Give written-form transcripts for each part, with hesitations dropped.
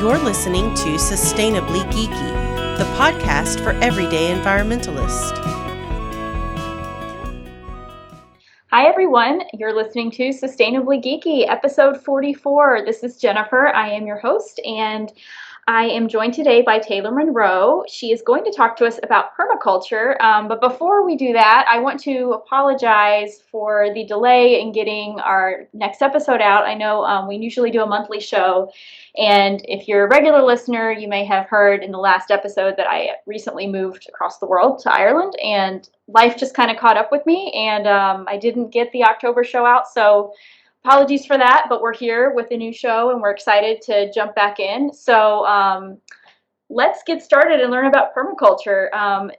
You're listening to Sustainably Geeky, the podcast for everyday environmentalists. Hi everyone, you're listening to Sustainably Geeky, episode 44. This is Jennifer, I am your host, and I am joined today by Taelor Monroe. She is going to talk to us about permaculture, but before we do that, I want to apologize for the delay in getting our next episode out. I know we usually do a monthly show, and if you're a regular listener, you may have heard in the last episode that I recently moved across the world to Ireland, and life just kind of caught up with me, and I didn't get the October show out, so apologies for that, but we're here with a new show and we're excited to jump back in. So let's get started and learn about permaculture.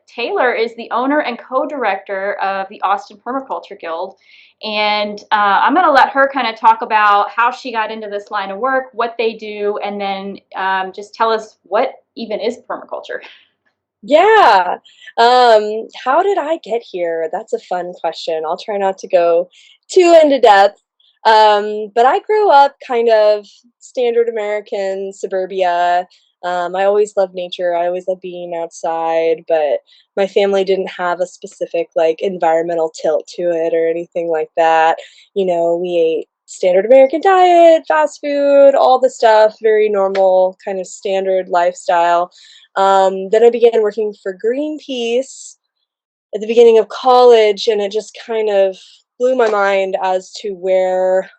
Taelor is the owner and co-director of the Austin Permaculture Guild. And I'm going to let her kind of talk about how she got into this line of work, what they do, and then just tell us what even is permaculture. Yeah. How did I get here? That's a fun question. I'll try not to go too into depth. But I grew up kind of standard American suburbia. I always loved nature. I always loved being outside, but my family didn't have a specific like environmental tilt to it or anything like that. You know, we ate standard American diet, fast food, all the stuff, very normal kind of standard lifestyle. Then I began working for Greenpeace at the beginning of college, and it just kind of blew my mind as to where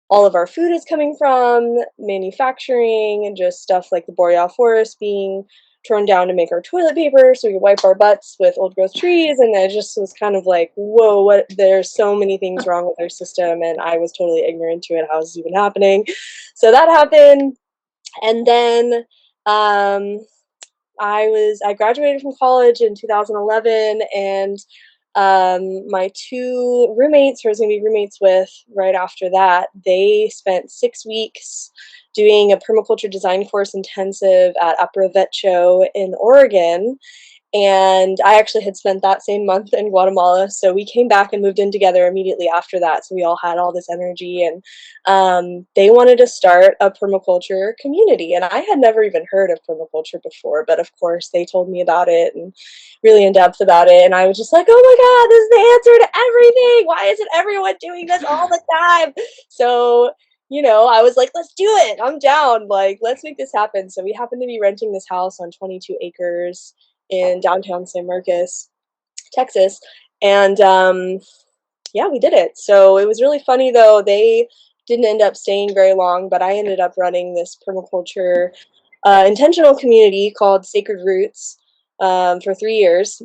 all of our food is coming from, manufacturing, and just stuff like the boreal forest being torn down to make our toilet paper so we could wipe our butts with old growth trees. And it just was kind of like, whoa, what? There's so many things wrong with our system, and I was totally ignorant to it. How is this even happening? So that happened, and then I graduated from college in 2011, and my two roommates, who I was going to be roommates with right after that, they spent 6 weeks doing a permaculture design course intensive at Aprovecho in Oregon. And I actually had spent that same month in Guatemala, so we came back and moved in together immediately after that. So we all had all this energy, and they wanted to start a permaculture community. And I had never even heard of permaculture before, but of course they told me about it and really in depth about it. And I was just like, oh my God, this is the answer to everything. Why isn't everyone doing this all the time? So, you know, I was like, let's do it. I'm down. Like, let's make this happen. So we happened to be renting this house on 22 acres in downtown San Marcos, Texas. And yeah, we did it. So it was really funny though. They didn't end up staying very long, but I ended up running this permaculture intentional community called Sacred Roots for 3 years.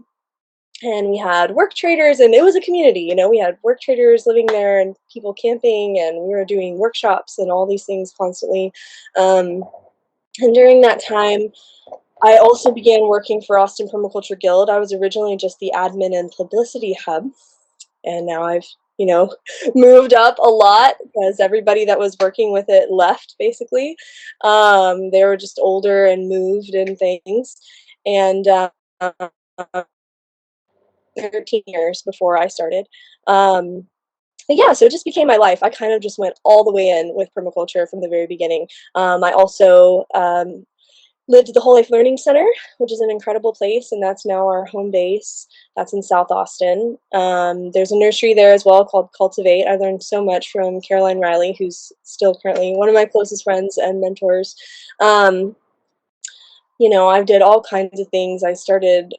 And we had work traders, and it was a community, you know, we had work traders living there and people camping, and we were doing workshops and all these things constantly. And during that time, I also began working for Austin Permaculture Guild. I was originally just the admin and publicity hub, and now I've, you know, moved up a lot because everybody that was working with it left, basically. They were just older and moved and things. And 13 years before I started. Yeah, so it just became my life. I kind of just went all the way in with permaculture from the very beginning. I also lived at the Whole Life Learning Center, which is an incredible place, and that's now our home base. That's in South Austin. There's a nursery there as well called Cultivate. I learned so much from Caroline Riley, who's still currently one of my closest friends and mentors. You know, I did all kinds of things. I started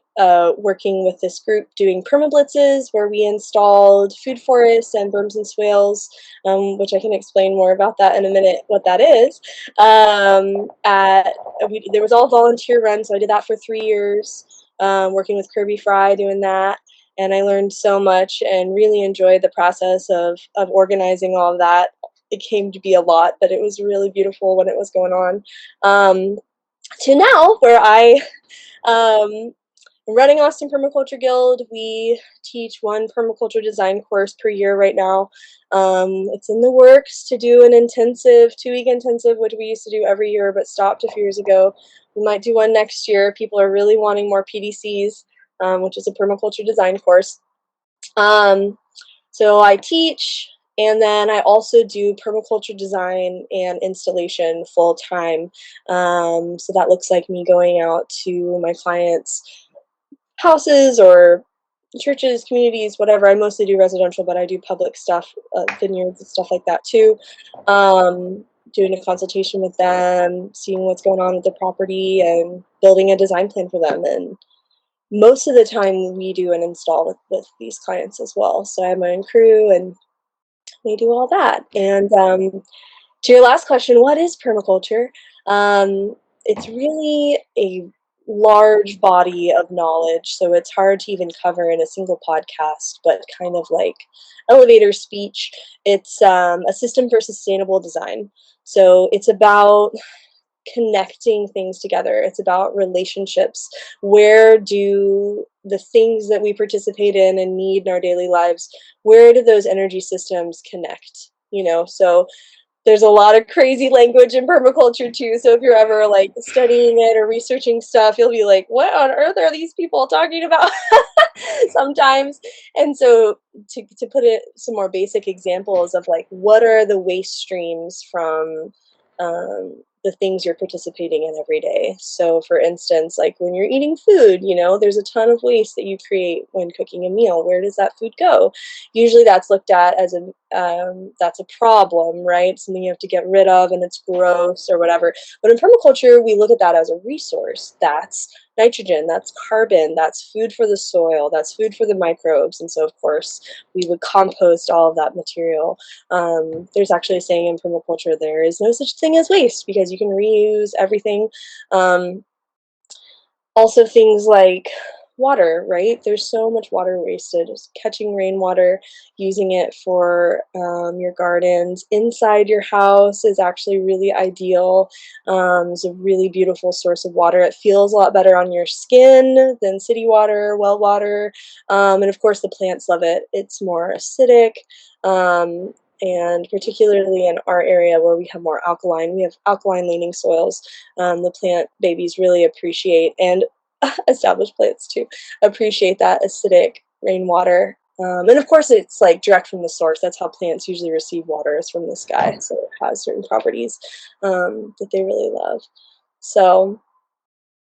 working with this group doing permablitzes where we installed food forests and berms and swales, which I can explain more about that in a minute, what that is. There was all volunteer run, so I did that for 3 years, working with Kirby Fry doing that. And I learned so much and really enjoyed the process of organizing all of that. It came to be a lot, but it was really beautiful when it was going on. To now, where I am running Austin Permaculture Guild. We teach one permaculture design course per year right now. It's in the works to do an intensive, 2-week intensive, which we used to do every year but stopped a few years ago. We might do one next year. People are really wanting more PDCs, which is a permaculture design course. So I teach And then I also do permaculture design and installation full time. So that looks like me going out to my clients' houses or churches, communities, whatever. I mostly do residential, but I do public stuff, vineyards and stuff like that too. Doing a consultation with them, seeing what's going on with the property, and building a design plan for them. And most of the time we do an install with these clients as well. So I have my own crew and we do all that. And to your last question, what is permaculture? It's really a large body of knowledge, so it's hard to even cover in a single podcast, but kind of like elevator speech. It's a system for sustainable design. So it's about connecting things together. It's about relationships. Where do the things that we participate in and need in our daily lives, where do those energy systems connect? So there's a lot of crazy language in permaculture too. So if you're ever like studying it or researching stuff, you'll be like, what on earth are these people talking about sometimes? And so to put it some more basic examples of like, what are the waste streams from the things you're participating in every day. So for instance, like when you're eating food, there's a ton of waste that you create when cooking a meal. Where does that food go? Usually that's looked at as that's a problem, right? Something you have to get rid of and it's gross or whatever. But in permaculture, we look at that as a resource. That's nitrogen, that's carbon, that's food for the soil, that's food for the microbes. And so of course we would compost all of that material. There's actually a saying in permaculture, there is no such thing as waste because you can reuse everything. Also things like water, right? There's so much water wasted. Just catching rainwater, using it for your gardens. Inside your house is actually really ideal. It's a really beautiful source of water. It feels a lot better on your skin than city water, well water. And of course the plants love it. It's more acidic. And particularly in our area where we have more alkaline, we have alkaline leaning soils. The plant babies really appreciate, and established plants too, appreciate that acidic rainwater. And of course it's like direct from the source. That's how plants usually receive water, is from the sky. So it has certain properties that they really love. So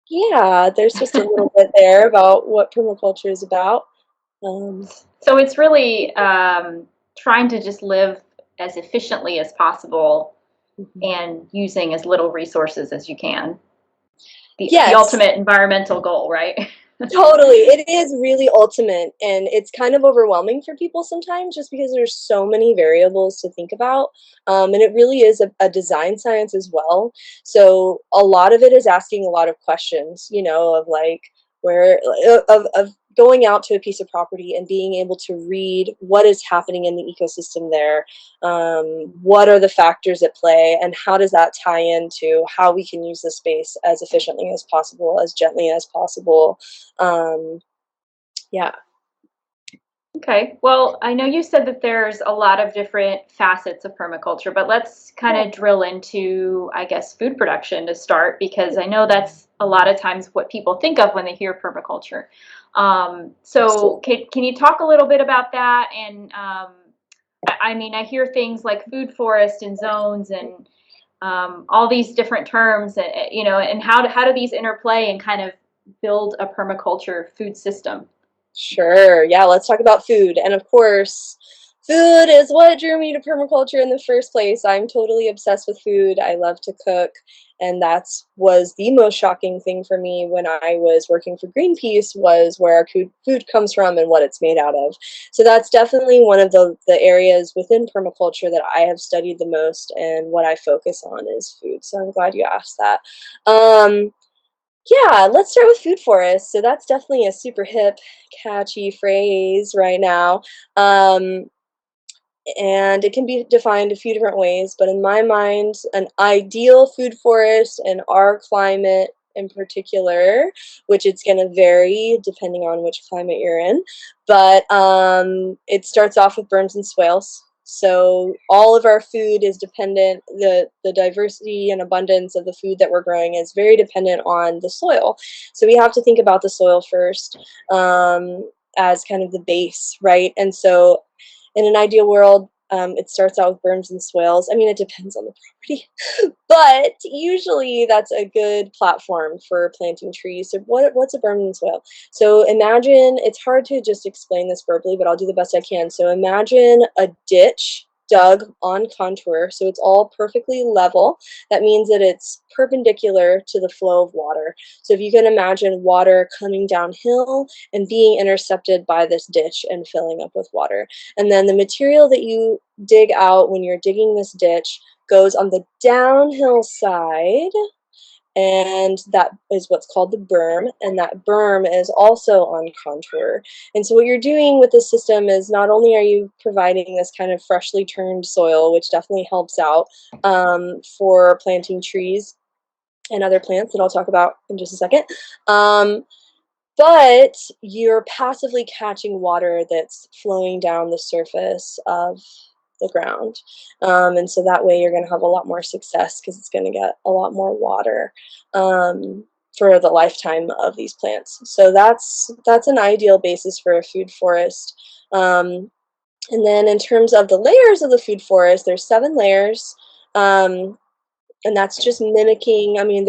yeah, there's just a little bit there about what permaculture is about. So it's really trying to just live as efficiently as possible and using as little resources as you can. The ultimate environmental goal, right? Totally. It is really ultimate, and it's kind of overwhelming for people sometimes just because there's so many variables to think about. And it really is a design science as well. So a lot of it is asking a lot of questions, of like of going out to a piece of property and being able to read what is happening in the ecosystem there. What are the factors at play, and how does that tie into how we can use the space as efficiently as possible, as gently as possible. Yeah. Okay. Well, I know you said that there's a lot of different facets of permaculture, but let's kind of drill into, I guess, food production to start, because I know that's a lot of times what people think of when they hear permaculture. So can you talk a little bit about that? And I mean, I hear things like food forest and zones and all these different terms, and how do these interplay and kind of build a permaculture food system? Sure. Yeah, let's talk about food. And of course, food is what drew me to permaculture in the first place. I'm totally obsessed with food. I love to cook. And was the most shocking thing for me when I was working for Greenpeace, was where our food comes from and what it's made out of. So that's definitely one of the areas within permaculture that I have studied the most, and what I focus on is food. So I'm glad you asked that. Yeah, let's start with food forests. So that's definitely a super hip, catchy phrase right now. And it can be defined a few different ways, but in my mind, an ideal food forest in our climate in particular, which it's going to vary depending on which climate you're in, but it starts off with berms and swales. So all of our food is dependent, the diversity and abundance of the food that we're growing is very dependent on the soil. So we have to think about the soil first as kind of the base, right? And so in an ideal world, It starts out with berms and swales. I mean, it depends on the property, but usually that's a good platform for planting trees. So what's a berm and swale? So imagine, it's hard to just explain this verbally, but I'll do the best I can. So imagine a ditch dug on contour, so it's all perfectly level. That means that it's perpendicular to the flow of water. So if you can imagine water coming downhill and being intercepted by this ditch and filling up with water. And then the material that you dig out when you're digging this ditch goes on the downhill side, and that is what's called the berm, and that berm is also on contour. And so what you're doing with this system is not only are you providing this kind of freshly turned soil, which definitely helps out for planting trees and other plants that I'll talk about in just a second, but you're passively catching water that's flowing down the surface of the ground. And so that way you're going to have a lot more success because it's going to get a lot more water for the lifetime of these plants. So that's an ideal basis for a food forest. And then in terms of the layers of the food forest, there's 7 layers. And that's just mimicking, I mean,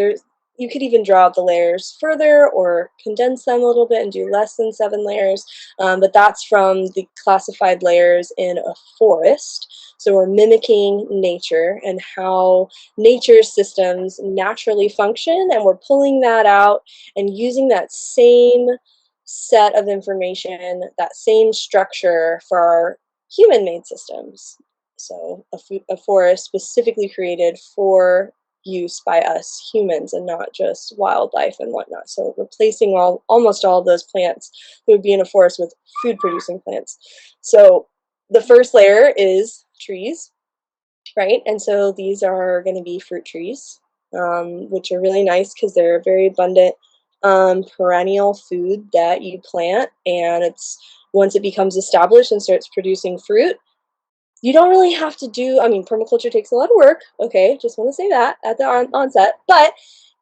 you could even draw out the layers further or condense them a little bit and do less than 7 layers, but that's from the classified layers in a forest. So we're mimicking nature and how nature's systems naturally function, and we're pulling that out and using that same set of information, that same structure for our human-made systems. So a forest specifically created for use by us humans and not just wildlife and whatnot. So replacing almost all of those plants who would be in a forest with food producing plants. So the first layer is trees, right? And so these are going to be fruit trees, which are really nice because they're very abundant perennial food that you plant, and it's once it becomes established and starts producing fruit, you don't really have to do, I mean, permaculture takes a lot of work, okay, just want to say that at the onset, but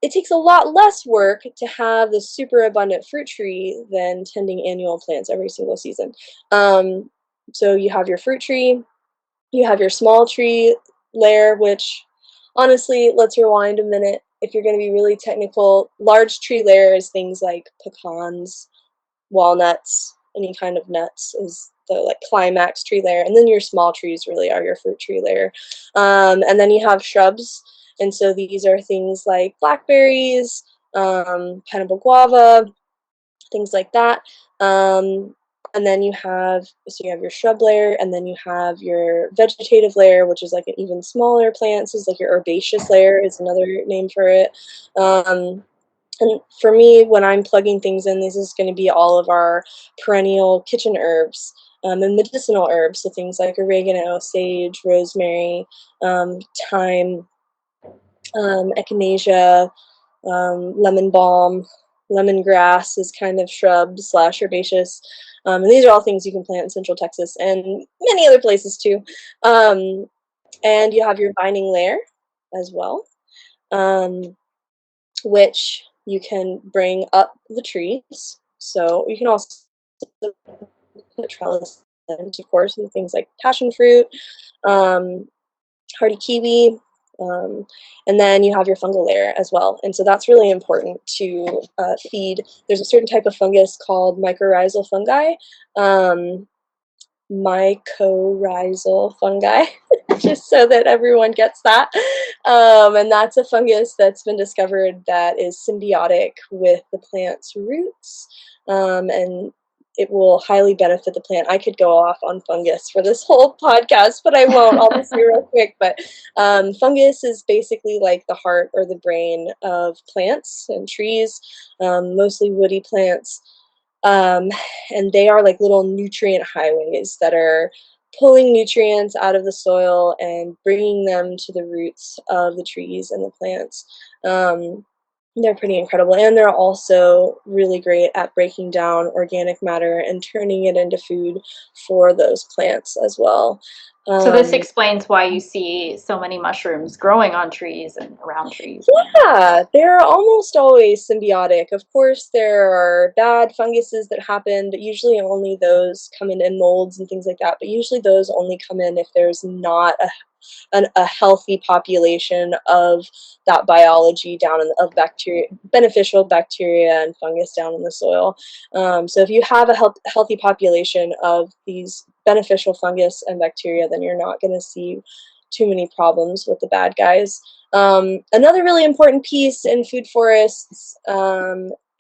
it takes a lot less work to have this super abundant fruit tree than tending annual plants every single season. So you have your fruit tree, you have your small tree layer, which honestly, let's rewind a minute. If you're going to be really technical, large tree layer is things like pecans, walnuts, any kind of nuts is the like climax tree layer, and then your small trees really are your fruit tree layer. And then you have shrubs, and so these are things like blackberries, pineapple guava, things like that. And then you have your shrub layer, and then you have your vegetative layer, which is like an even smaller plants. Is like your herbaceous layer is another name for it. And for me, when I'm plugging things in, this is going to be all of our perennial kitchen herbs and medicinal herbs, so things like oregano, sage, rosemary, thyme, echinacea, lemon balm, lemongrass is kind of shrub / herbaceous. And these are all things you can plant in Central Texas and many other places too. And you have your vining layer as well, which you can bring up the trees. So you can also put trellis in, of course, with things like passion fruit, hardy kiwi, and then you have your fungal layer as well. And so that's really important to feed. There's a certain type of fungus called mycorrhizal fungi. Mycorrhizal fungi, just so that everyone gets that. And that's a fungus that's been discovered that is symbiotic with the plant's roots, and it will highly benefit the plant. I could go off on fungus for this whole podcast, but I won't. I'll just say real quick. But fungus is basically like the heart or the brain of plants and trees, mostly woody plants. And they are like little nutrient highways that are pulling nutrients out of the soil and bringing them to the roots of the trees and the plants. They're pretty incredible, and they're also really great at breaking down organic matter and turning it into food for those plants as well. So this explains why you see so many mushrooms growing on trees and around trees. Yeah, they're almost always symbiotic. Of course, there are bad funguses that happen, but usually only those come in, and molds and things like that. But usually those only come in if there's not a healthy population of that biology down in of bacteria, beneficial bacteria and fungus down in the soil. So if you have a healthy population of these beneficial fungus and bacteria, then you're not going to see too many problems with the bad guys. Another really important piece in food forests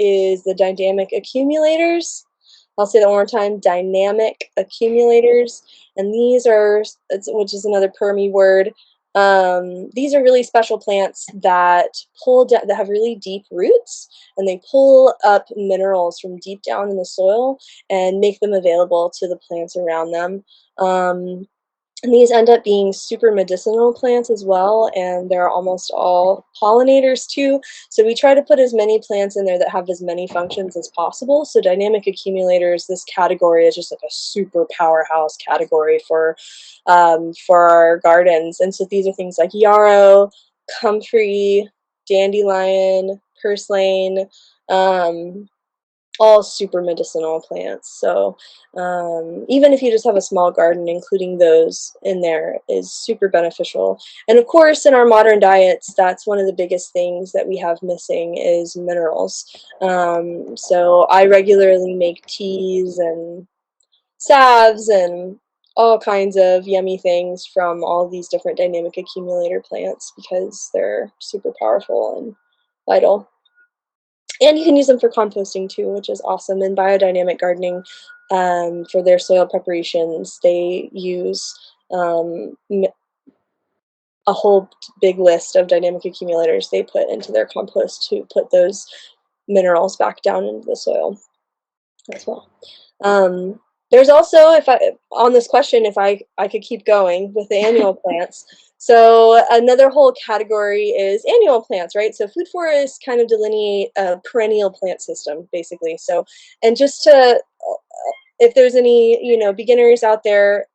is the dynamic accumulators. I'll say that one more time, dynamic accumulators. And these are, which is another permy word, these are really special plants that that have really deep roots, and they pull up minerals from deep down in the soil and make them available to the plants around them. And these end up being super medicinal plants as well, and they're almost all pollinators too. So we try to put as many plants in there that have as many functions as possible. So dynamic accumulators, this category is just like a super powerhouse category for our gardens. And so these are things like yarrow, comfrey, dandelion, purslane, all super medicinal plants. So even if you just have a small garden, including those in there is super beneficial. And of course, in our modern diets, that's one of the biggest things that we have missing is minerals. So I regularly make teas and salves and all kinds of yummy things from all these different dynamic accumulator plants because they're super powerful and vital. And you can use them for composting too, which is awesome. In biodynamic gardening, for their soil preparations, they use a whole big list of dynamic accumulators they put into their compost to put those minerals back down into the soil as well. There's also, if I on this question, if I could keep going with the annual plants. So another whole category is annual plants, right? So food forests kind of delineate a perennial plant system, basically. So, and just to, if there's any, beginners out there,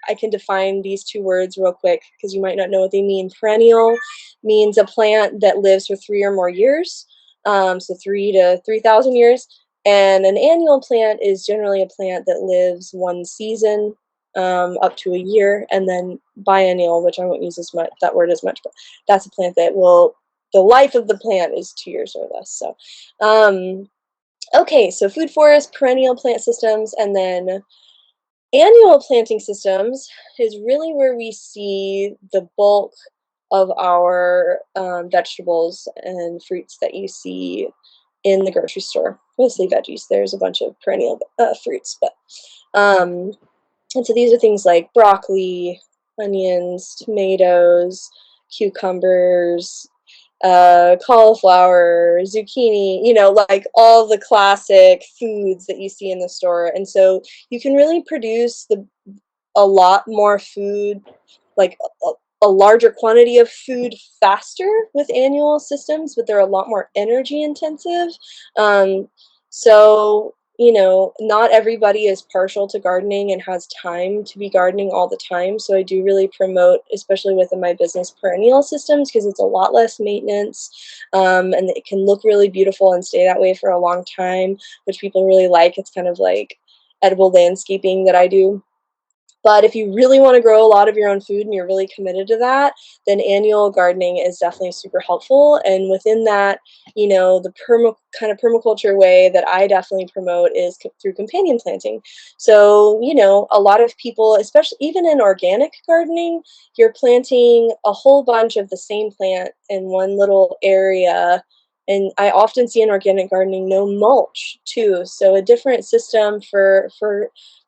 I can define these two words real quick because you might not know what they mean. Perennial means a plant that lives for 3 or more years, so 3 to 3,000 years. And an annual plant is generally a plant that lives one season, up to a year, and then biennial, which I won't use that word as much, but that's a plant that the life of the plant is 2 years or less. So, okay, so food forest, perennial plant systems, and then annual planting systems is really where we see the bulk of our vegetables and fruits that you see in the grocery store. Mostly veggies. There's a bunch of perennial fruits, but and so these are things like broccoli, onions, tomatoes, cucumbers, cauliflower, zucchini, like all the classic foods that you see in the store. And so you can really produce a lot more food, like a larger quantity of food faster with annual systems, but they're a lot more energy intensive. So, not everybody is partial to gardening and has time to be gardening all the time. So I do really promote, especially within my business, perennial systems because it's a lot less maintenance, and it can look really beautiful and stay that way for a long time, which people really like. It's kind of like edible landscaping that I do. But if you really want to grow a lot of your own food and you're really committed to that, then annual gardening is definitely super helpful. And within that, the kind of permaculture way that I definitely promote is through companion planting. So, a lot of people, especially even in organic gardening, you're planting a whole bunch of the same plant in one little area. And I often see in organic gardening no mulch too. So a different system for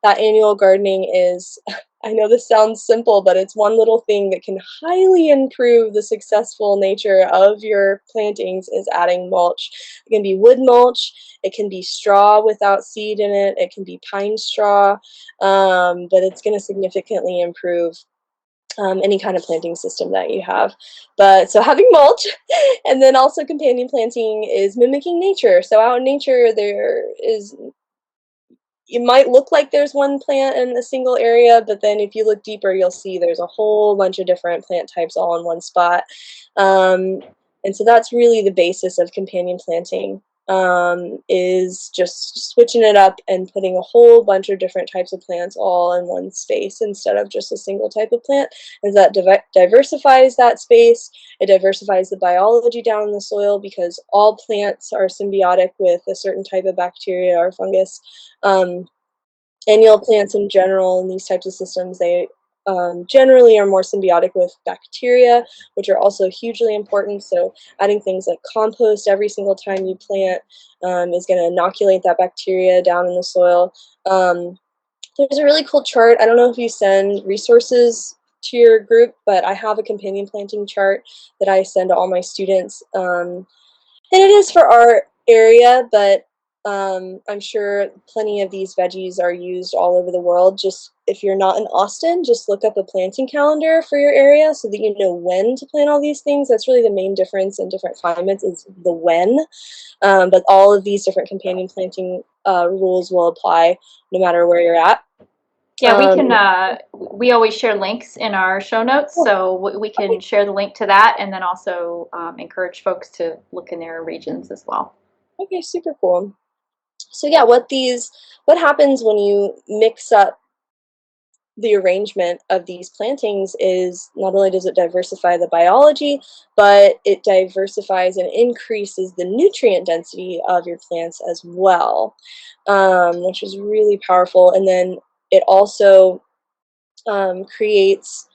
that annual gardening is, I know this sounds simple, but it's one little thing that can highly improve the successful nature of your plantings is adding mulch. It can be wood mulch, it can be straw without seed in it, it can be pine straw, but it's going to significantly improve any kind of planting system that you have. But so having mulch and then also companion planting is mimicking nature. So out in nature, there is it might look like there's one plant in a single area, but then if you look deeper, you'll see there's a whole bunch of different plant types all in one spot. And so that's really the basis of companion planting, is just switching it up and putting a whole bunch of different types of plants all in one space instead of just a single type of plant. And that diversifies that space. It diversifies the biology down in the soil, because all plants are symbiotic with a certain type of bacteria or fungus. Annual plants in general in these types of systems, they generally are more symbiotic with bacteria, which are also hugely important. So adding things like compost every single time you plant is going to inoculate that bacteria down in the soil. There's a really cool chart. I don't know if you send resources to your group, but I have a companion planting chart that I send to all my students. And it is for our area, but I'm sure plenty of these veggies are used all over the world. Just if you're not in Austin, just look up a planting calendar for your area so that you know when to plant all these things. That's really the main difference in different climates, is the when. But all of these different companion planting rules will apply no matter where you're at. Yeah, we can. We always share links in our show notes, so we can share the link to that, and then also encourage folks to look in their regions as well. Okay, super cool. So yeah, what happens when you mix up the arrangement of these plantings is not only does it diversify the biology, but it diversifies and increases the nutrient density of your plants as well, which is really powerful. And then it also creates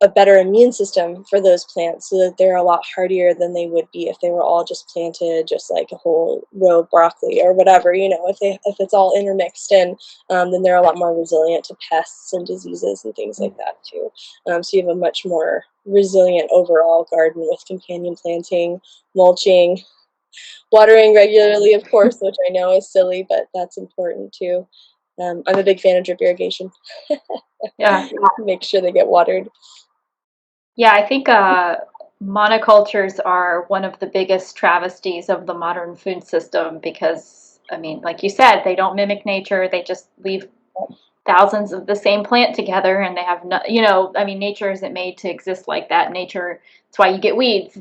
a better immune system for those plants, so that they're a lot hardier than they would be if they were all just planted just like a whole row of broccoli or whatever. If it's all intermixed in, then they're a lot more resilient to pests and diseases and things like that too. So you have a much more resilient overall garden with companion planting, mulching, watering regularly, of course, which I know is silly, but that's important too. I'm a big fan of drip irrigation. Yeah. Make sure they get watered. Yeah, I think monocultures are one of the biggest travesties of the modern food system because, I mean, like you said, they don't mimic nature. They just leave thousands of the same plant together, and they have no, I mean, nature isn't made to exist like that. Nature, that's why you get weeds.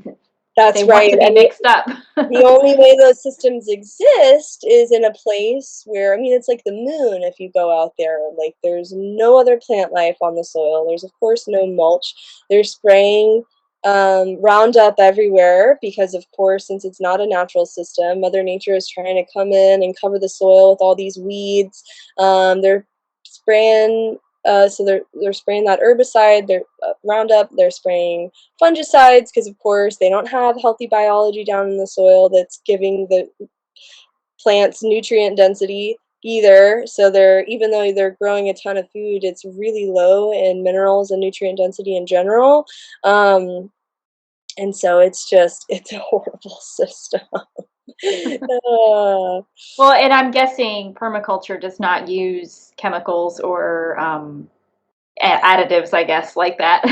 That's they right. want to be mixed up. The only way those systems exist is in a place where, it's like the moon. If you go out there, like, there's no other plant life on the soil. There's, of course, no mulch. They're spraying Roundup everywhere because, of course, since it's not a natural system, Mother Nature is trying to come in and cover the soil with all these weeds. They're spraying so they're spraying that herbicide, they're Roundup, they're spraying fungicides because, of course, they don't have healthy biology down in the soil that's giving the plants nutrient density either. So even though they're growing a ton of food, it's really low in minerals and nutrient density in general. And so it's a horrible system. Well, and I'm guessing permaculture does not use chemicals or additives, I guess, like that.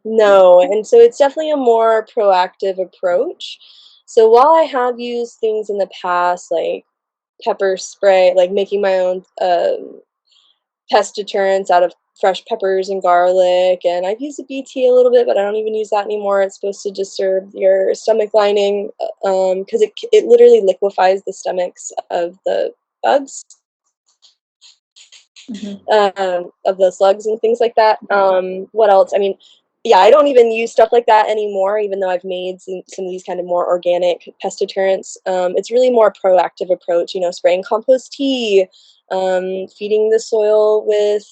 No, and so it's definitely a more proactive approach. So while I have used things in the past, like pepper spray, like making my own pest deterrents out of fresh peppers and garlic, and I've used the BT a little bit, but I don't even use that anymore. It's supposed to disturb your stomach lining because it literally liquefies the stomachs of the bugs. Of the slugs and things like that. What else? Yeah, I don't even use stuff like that anymore, even though I've made some of these kind of more organic pest deterrents. It's really more a proactive approach, spraying compost tea, feeding the soil with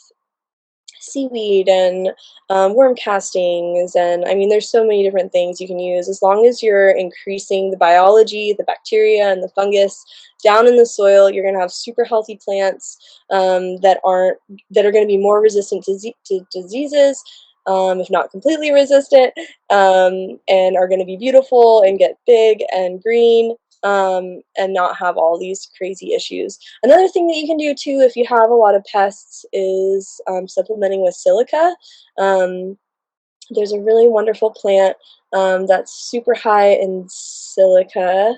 seaweed and worm castings, and there's so many different things you can use as long as you're increasing the biology, the bacteria and the fungus down in the soil. You're going to have super healthy plants that are going to be more resistant to diseases, if not completely resistant, and are going to be beautiful and get big and green, and not have all these crazy issues. Another thing that you can do too, if you have a lot of pests, is supplementing with silica. There's a really wonderful plant that's super high in silica.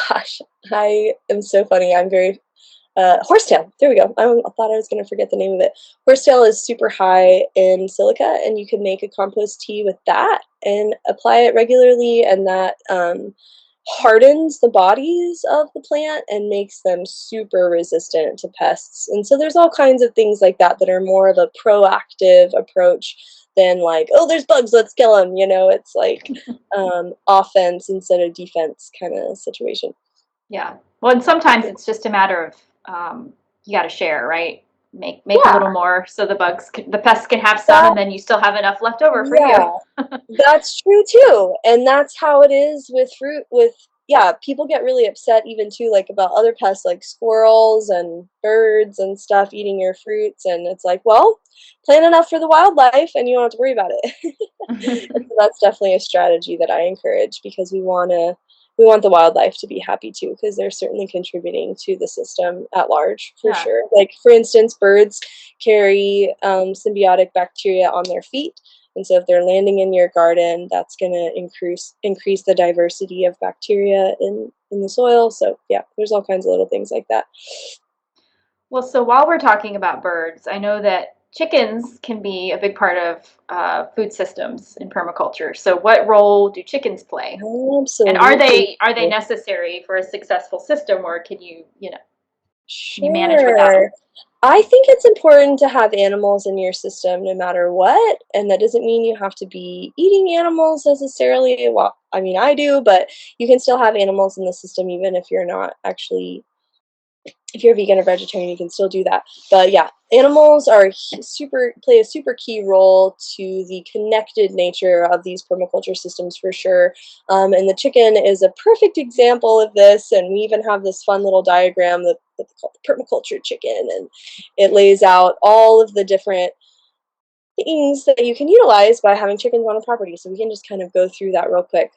Gosh, I am so funny. I'm very horsetail. There we go. I thought I was going to forget the name of it. Horsetail is super high in silica, and you can make a compost tea with that and apply it regularly, and that hardens the bodies of the plant and makes them super resistant to pests. And so there's all kinds of things like that that are more of a proactive approach than like, oh, there's bugs, let's kill them. It's like offense instead of defense kind of situation. Yeah. Well, and sometimes it's just a matter of you got to share, right? Make a little more so the pests can have some, and then you still have enough left over for you. That's true too, and that's how it is with fruit. People get really upset even too, like about other pests like squirrels and birds and stuff eating your fruits, and it's like, well, plant enough for the wildlife, and you don't have to worry about it. And so that's definitely a strategy that I encourage, because we want the wildlife to be happy too, because they're certainly contributing to the system at large, for sure. Like, for instance, birds carry symbiotic bacteria on their feet. And so if they're landing in your garden, that's going to increase the diversity of bacteria in the soil. So yeah, there's all kinds of little things like that. Well, so while we're talking about birds, I know that chickens can be a big part of food systems in permaculture. So what role do chickens play? Absolutely. And are they necessary for a successful system, or can you manage without them? I think it's important to have animals in your system no matter what, and that doesn't mean you have to be eating animals necessarily. Well, I mean, I do, but you can still have animals in the system even if you're not actually, if you're vegan or vegetarian, you can still do that. But yeah, animals play a super key role to the connected nature of these permaculture systems, for sure. And the chicken is a perfect example of this. And we even have this fun little diagram that they call the permaculture chicken, and it lays out all of the different things that you can utilize by having chickens on a property. So we can just kind of go through that real quick.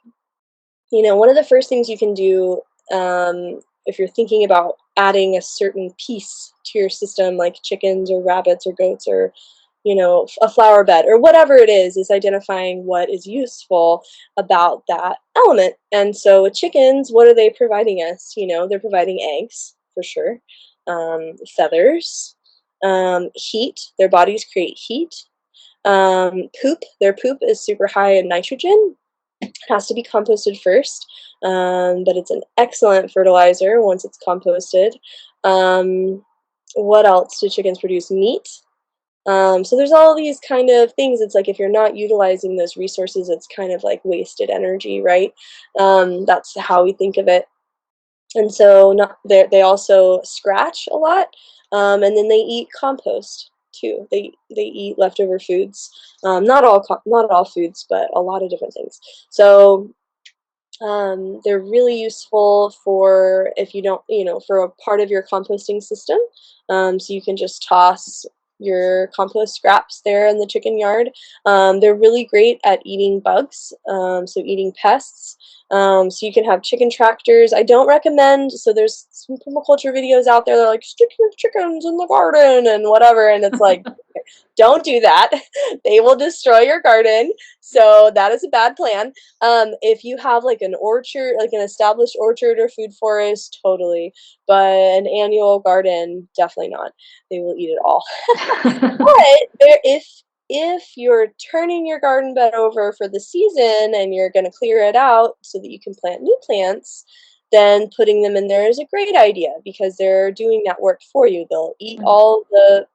One of the first things you can do, if you're thinking about adding a certain piece to your system, like chickens or rabbits or goats or, a flower bed or whatever it is identifying what is useful about that element. And so with chickens, what are they providing us? They're providing eggs, for sure, feathers, heat. Their bodies create heat. Poop. Their poop is super high in nitrogen. It has to be composted first, but it's an excellent fertilizer once it's composted. What else do chickens produce? Meat. So there's all these kind of things. It's like if you're not utilizing those resources, it's kind of like wasted energy, right? That's how we think of it. And so they also scratch a lot, and then they eat compost too. They eat leftover foods. Not all foods, but a lot of different things. So they're really useful for if you don't, for a part of your composting system. So you can just toss your compost scraps there in the chicken yard. They're really great at eating bugs, so eating pests. So you can have chicken tractors. I don't recommend, so there's some permaculture videos out there that are like, stick your chickens in the garden and whatever, and it's like, don't do that. They will destroy your garden. So that is a bad plan. If you have like an orchard, like an established orchard or food forest, totally. But an annual garden, definitely not. They will eat it all. But if you're turning your garden bed over for the season and you're going to clear it out so that you can plant new plants, then putting them in there is a great idea, because they're doing that work for you. They'll eat all the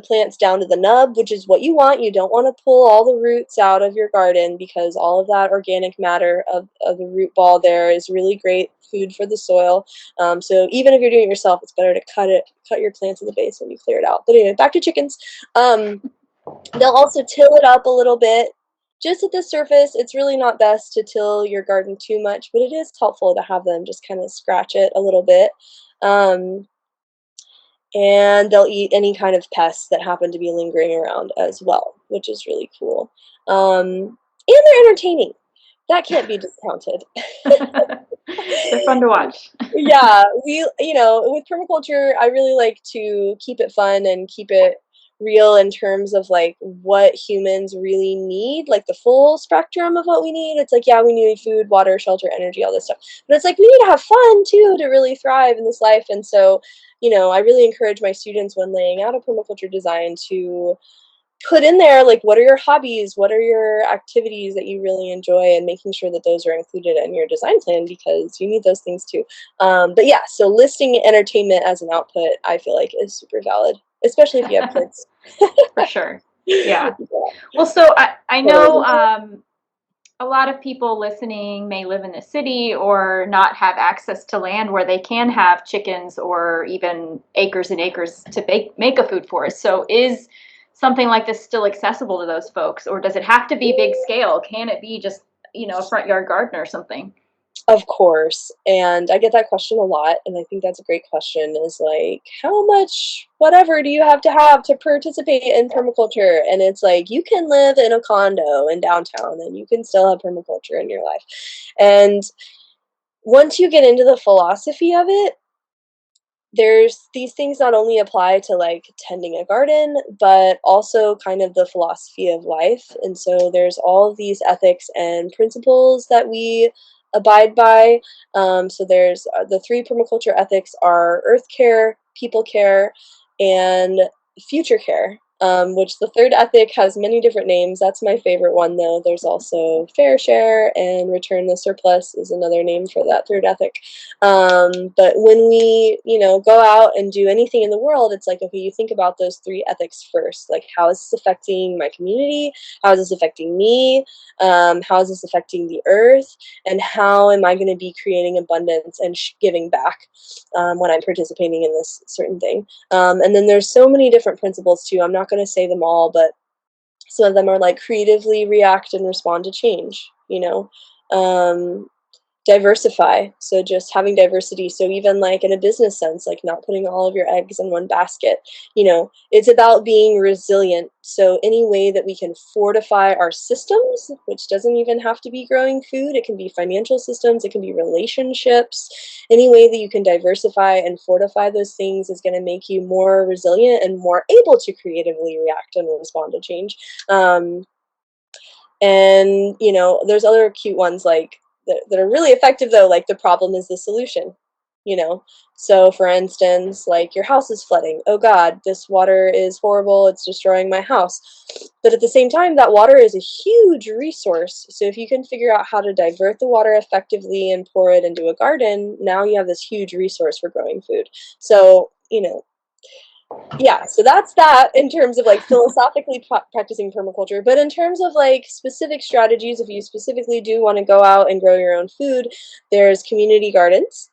plants down to the nub, which is what you want. You don't want to pull all the roots out of your garden, because all of that organic matter of the root ball there is really great food for the soil. So even if you're doing it yourself, it's better to cut your plants at the base when you clear it out. But anyway, back to chickens. They'll also till it up a little bit, just at the surface. It's really not best to till your garden too much, but it is helpful to have them just kind of scratch it a little bit. And they'll eat any kind of pests that happen to be lingering around as well, which is really cool. And they're entertaining. That can't be discounted. They're fun to watch. Yeah, with permaculture, I really like to keep it fun and keep it real in terms of like what humans really need, like the full spectrum of what we need. It's like, yeah, we need food, water, shelter, energy, all this stuff. But it's like we need to have fun too to really thrive in this life. And so, I really encourage my students when laying out a permaculture design to put in there like what are your hobbies, what are your activities that you really enjoy, and making sure that those are included in your design plan because you need those things too. But yeah, so listing entertainment as an output I feel like is super valid, especially if you have kids. For sure. Yeah. Well, so I know a lot of people listening may live in the city or not have access to land where they can have chickens or even acres and acres to make a food forest. So is something like this still accessible to those folks, or does it have to be big scale? Can it be just, a front yard garden or something? Of course. And I get that question a lot. And I think that's a great question is like, how much whatever do you have to participate in permaculture? And it's like, you can live in a condo in downtown and you can still have permaculture in your life. And once you get into the philosophy of it, there's these things not only apply to like tending a garden, but also kind of the philosophy of life. And so there's all of these ethics and principles that we abide by. So there's the three permaculture ethics are earth care, people care, and future care. Which the third ethic has many different names. That's my favorite one, though. There's also fair share and return the surplus is another name for that third ethic. But when we, go out and do anything in the world, it's like, okay, you think about those three ethics first. Like, how is this affecting my community? How is this affecting me? How is this affecting the earth? And how am I going to be creating abundance and giving back when I'm participating in this certain thing? And then there's so many different principles too. I'm not going to say them all, but some of them are like creatively react and respond to change, diversify. So just having diversity. So even like in a business sense, like not putting all of your eggs in one basket, it's about being resilient. So any way that we can fortify our systems, which doesn't even have to be growing food, it can be financial systems, it can be relationships. Any way that you can diversify and fortify those things is going to make you more resilient and more able to creatively react and respond to change. And there's other cute ones like that are really effective though, like the problem is the solution. So for instance, like your house is flooding, oh god, this water is horrible, it's destroying my house. But at the same time, that water is a huge resource. So if you can figure out how to divert the water effectively and pour it into a garden, now you have this huge resource for growing food. So yeah, so that's that in terms of like philosophically practicing permaculture. But in terms of like specific strategies, if you specifically do want to go out and grow your own food, there's community gardens,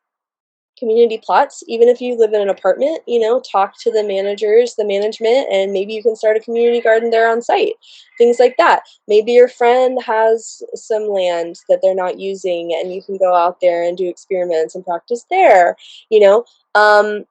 community plots. Even if you live in an apartment, talk to the management, and maybe you can start a community garden there on site. Things like that. Maybe your friend has some land that they're not using and you can go out there and do experiments and practice there.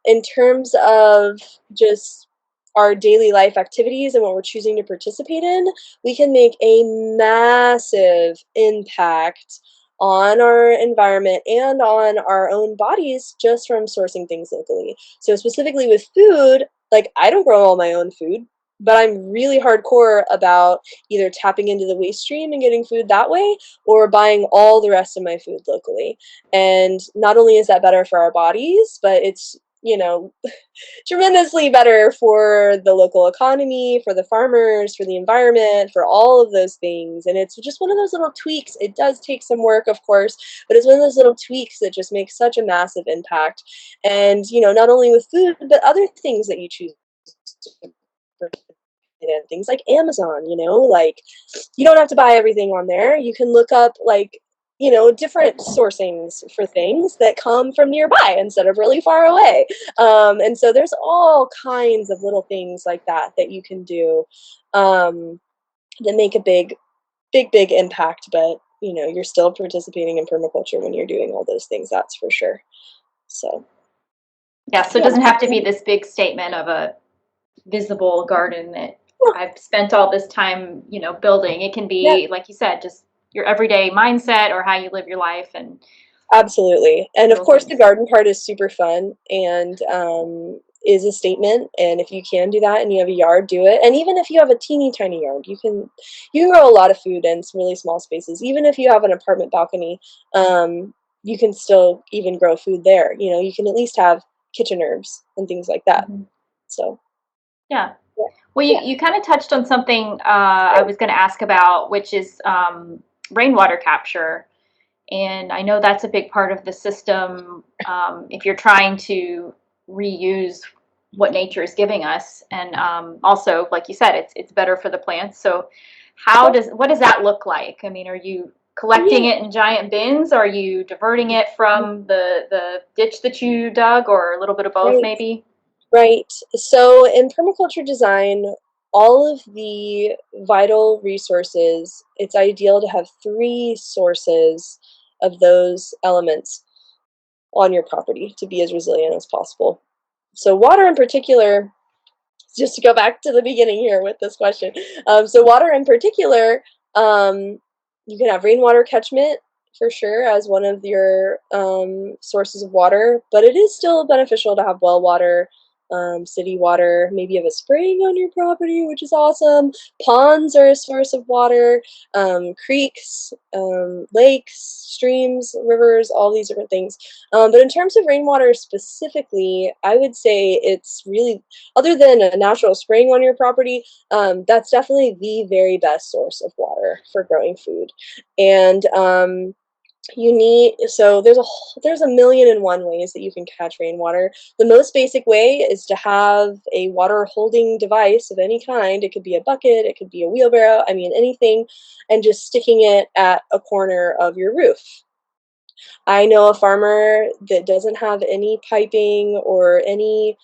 In terms of just our daily life activities and what we're choosing to participate in, we can make a massive impact on our environment and on our own bodies just from sourcing things locally. So specifically with food, like I don't grow all my own food, but I'm really hardcore about either tapping into the waste stream and getting food that way or buying all the rest of my food locally. And not only is that better for our bodies, but it's, tremendously better for the local economy, for the farmers, for the environment, for all of those things. And it's just one of those little tweaks. It does take some work, of course, but it's one of those little tweaks that just make such a massive impact. And, not only with food, but other things that you choose and things like Amazon, like you don't have to buy everything on there. You can look up like, different sourcings for things that come from nearby instead of really far away. And so there's all kinds of little things like that you can do that make a big impact. But, you're still participating in permaculture when you're doing all those things, that's for sure. So. Yeah, so it doesn't have to be this big statement of a visible garden that I've spent all this time, building. It can be, like you said, just your everyday mindset or how you live your life. And absolutely. And of course the garden part is super fun. And is a statement, and if you can do that and you have a yard, do it. And even if you have a teeny tiny yard, you can grow a lot of food in some really small spaces. Even if you have an apartment balcony, you can still even grow food there. You know, you can at least have kitchen herbs and things like that. Mm-hmm. So yeah. Well, you kind of touched on something I was going to ask about, which is rainwater capture. And I know that's a big part of the system if you're trying to reuse what nature is giving us. And also, like you said, it's better for the plants. So what does that look like? I mean, are you collecting it in giant bins? Are you diverting it from the ditch that you dug, or a little bit of both, maybe? Right. So in permaculture design, all of the vital resources, it's ideal to have 3 sources of those elements on your property to be as resilient as possible. So water in particular, just to go back to the beginning here with this question. So water in particular, you can have rainwater catchment for sure as one of your sources of water, but it is still beneficial to have well water, city water. Maybe you have a spring on your property, which is awesome. Ponds are a source of water, creeks, lakes, streams, rivers, all these different things. But in terms of rainwater specifically, I would say it's really, other than a natural spring on your property, that's definitely the very best source of water for growing food. And so there's a million and one ways that you can catch rainwater. The most basic way is to have a water holding device of any kind. It could be a bucket, it could be a wheelbarrow, I mean anything, and just sticking it at a corner of your roof. I know a farmer that doesn't have any piping or any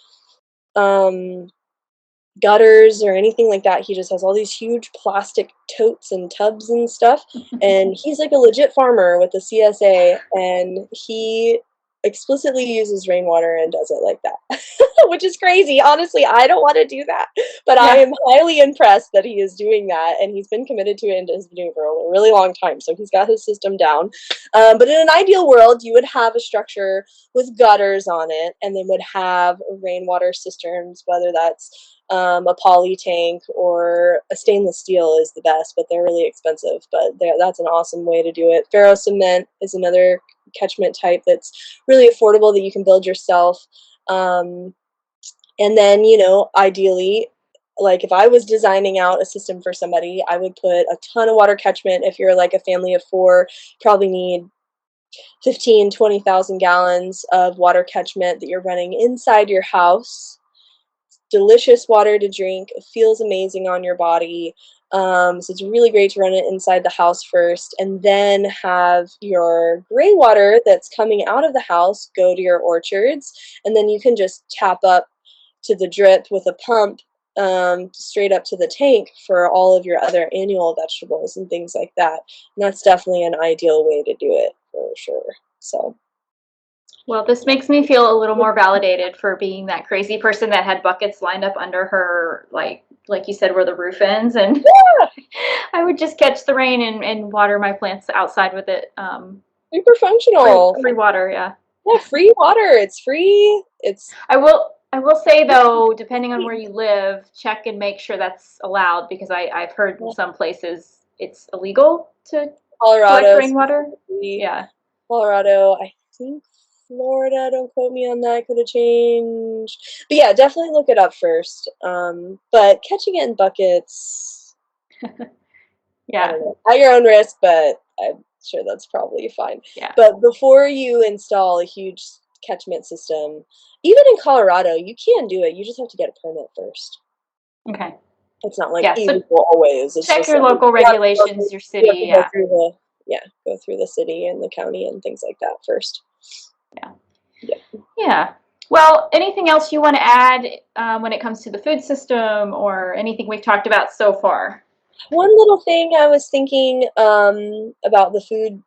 gutters or anything like that. He just has all these huge plastic totes and tubs and stuff, and he's like a legit farmer with the CSA, and he explicitly uses rainwater and does it like that. Which is crazy. Honestly, I don't want to do that, but I am highly impressed that he is doing that, and he's been committed to it and has been doing it for a really long time, so he's got his system down. But in an ideal world, you would have a structure with gutters on it, and then would have rainwater cisterns, whether that's a poly tank or a stainless steel is the best, but they're really expensive. But that's an awesome way to do it. Ferro cement is another catchment type that's really affordable that you can build yourself. And then, you know, ideally, like if I was designing out a system for somebody, I would put a ton of water catchment. If you're like a family of 4, probably need 20,000 gallons of water catchment that you're running inside your house. Delicious water to drink. It feels amazing on your body. So it's really great to run it inside the house first, and then have your gray water that's coming out of the house go to your orchards, and then you can just tap up to the drip with a pump straight up to the tank for all of your other annual vegetables and things like that. And that's definitely an ideal way to do it for sure. So. Well, this makes me feel a little more validated for being that crazy person that had buckets lined up under her, like you said, where the roof ends, and I would just catch the rain and water my plants outside with it. Super functional. Free water, yeah. Yeah, free water. It's free. I will say though, depending on where you live, check and make sure that's allowed, because I've heard in some places it's illegal to collect rainwater. Yeah. Colorado, I think Florida, don't quote me on that, could have changed. But yeah, definitely look it up first. But catching it in buckets, yeah, at your own risk, but I'm sure that's probably fine. Yeah. But before you install a huge catchment system, even in Colorado, you can do it. You just have to get a permit first. Okay. It's not like illegal always. It's check just your local regulations, your city. Go through the city and the county and things like that first. Yeah. Well, anything else you want to add when it comes to the food system, or anything we've talked about so far? One little thing I was thinking about the food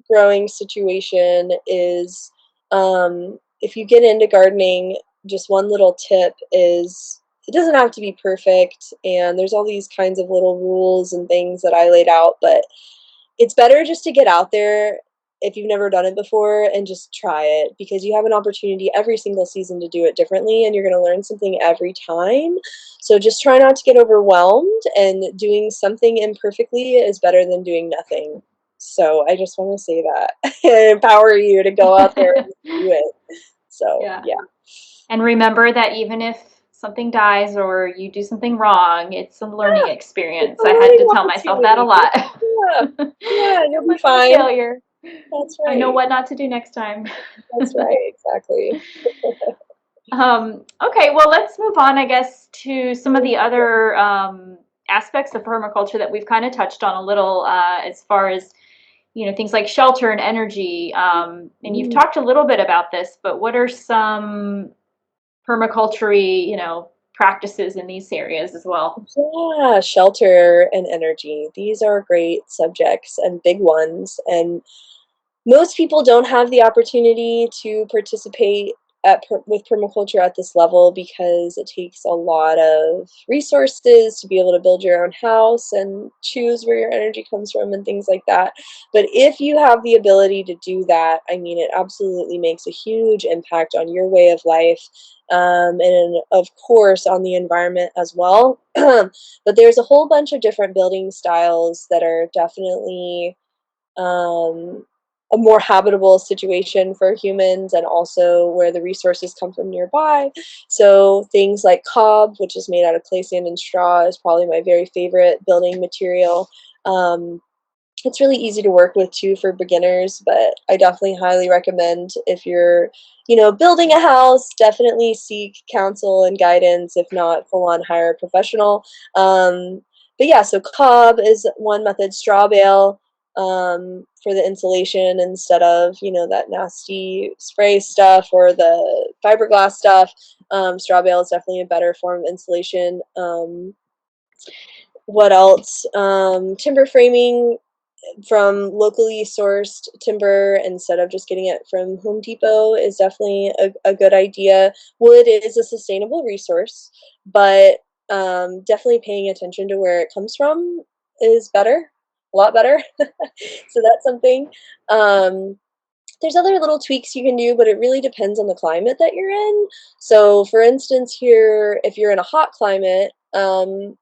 growing situation is if you get into gardening, just one little tip is it doesn't have to be perfect, and there's all these kinds of little rules and things that I laid out, but it's better just to get out there if you've never done it before, and just try it, because you have an opportunity every single season to do it differently, and you're going to learn something every time. So just try not to get overwhelmed, and doing something imperfectly is better than doing nothing. So I just want to say that and empower you to go out there and do it. So Yeah. yeah. And remember that even if something dies or you do something wrong, it's a learning experience. I had to tell myself that a lot. Yeah, you'll be It's not a fine. failure. That's I know right. what not to do next time. That's right, exactly. Okay, well, let's move on, I guess, to some of the other aspects of permaculture that we've kind of touched on a little, as far as, things like shelter and energy. And you've talked a little bit about this, but what are some permaculture practices in these areas as well? Yeah, shelter and energy. These are great subjects and big ones. And most people don't have the opportunity to participate with permaculture at this level, because it takes a lot of resources to be able to build your own house and choose where your energy comes from and things like that. But if you have the ability to do that, I mean, it absolutely makes a huge impact on your way of life, and of course on the environment as well. But there's a whole bunch of different building styles that are definitely um, a more habitable situation for humans, and also where the resources come from nearby. So things like cob, which is made out of clay, sand, and straw, is probably my very favorite building material. It's really easy to work with too for beginners, but I definitely highly recommend, if you're building a house, definitely seek counsel and guidance. If not, full on hire a professional. But yeah, so cob is one method. Straw bale, for the insulation instead of that nasty spray stuff or the fiberglass stuff. Straw bale is definitely a better form of insulation. What else? Timber framing from locally sourced timber instead of just getting it from Home Depot is definitely a good idea. Wood is a sustainable resource, but definitely paying attention to where it comes from is better, a lot better. So that's something. There's other little tweaks you can do, but it really depends on the climate that you're in. So for instance, here, if you're in a hot climate,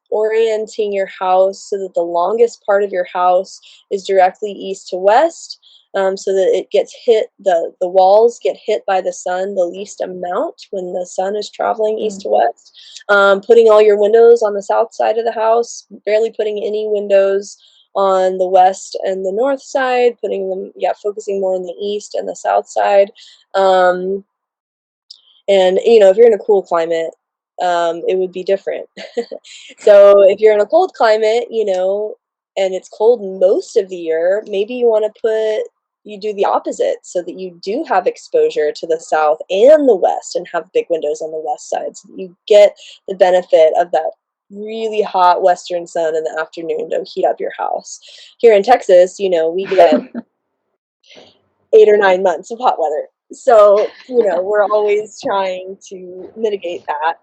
orienting your house so that the longest part of your house is directly east to west, so that it gets hit, the walls get hit by the sun the least amount when the sun is traveling east to west. Putting all your windows on the south side of the house, barely putting any windows on the west and the north side, putting them, focusing more on the east and the south side. And if you're in a cool climate, it would be different. So if you're in a cold climate, and it's cold most of the year, maybe you do the opposite, so that you do have exposure to the south and the west, and have big windows on the west side, so that you get the benefit of that really hot western sun in the afternoon to heat up your house. Here in Texas, we get 8 or 9 months of hot weather. So, we're always trying to mitigate that.